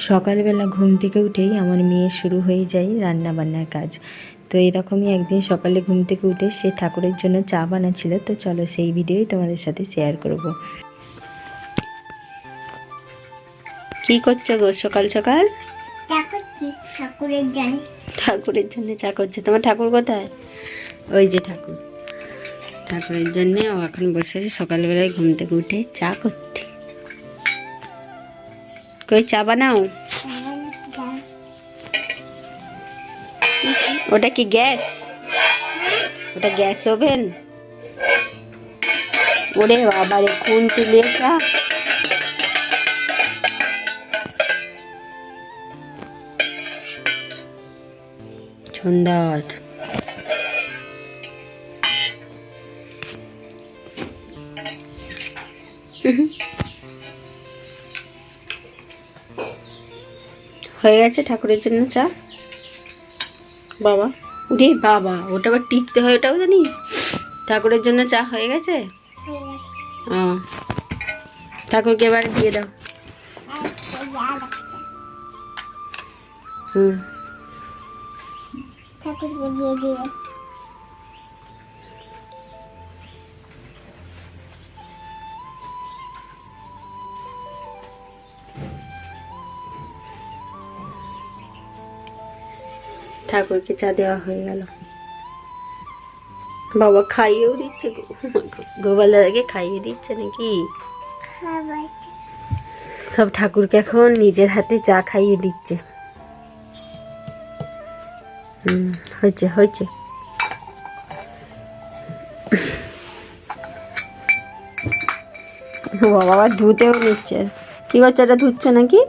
সকালবেলা ঘুম থেকে উঠেই আমার মেয়ের শুরু হয়ে যায় রান্না বান্নার কাজ। তো এরকমই একদিন সকালে ঘুম থেকে উঠে সে ঠাকুরের জন্য চা বানাচ্ছিল। তো চলো সেই ভিডিওই তোমাদের সাথে শেয়ার করব। কি করছো গো সকাল সকাল? ঠাকুরের জন্য চা করছে। তোমার ঠাকুর কোথায়? ওই যে ঠাকুর, ঠাকুরের জন্য ও এখন বসে আছে সকালবেলায় ঘুম থেকে উঠে চা করতে। কই চা বানাও? ওটা কি গ্যাস? ওটা গ্যাস ওভেন? ওরে বাবা রে, কোন চুলিয়ে চা! সুন্দর। হয়ে গেছে ঠাকুরের জন্য চা। বাবা, উরে বাবা, ওটা আবার টিকতে হয়, ওটাও জানিস? ঠাকুরের জন্য চা হয়ে গেছে। ঠাকুরকে এবার দিয়ে দাও। ঠাকুরকে দিয়ে দিও। ঠাকুরকে চা দেওয়া হয়ে গেল। বাবা খাইয়েও দিচ্ছে, গোপালদাকে খাইয়ে দিচ্ছে নাকি? সব ঠাকুরকে এখন নিজের হাতে চা খাইয়ে দিচ্ছে। হয়েছে হয়েছে। বাবা ধুতেও নিচ্ছে। কি করছে, এটা ধুচ্ছ নাকি?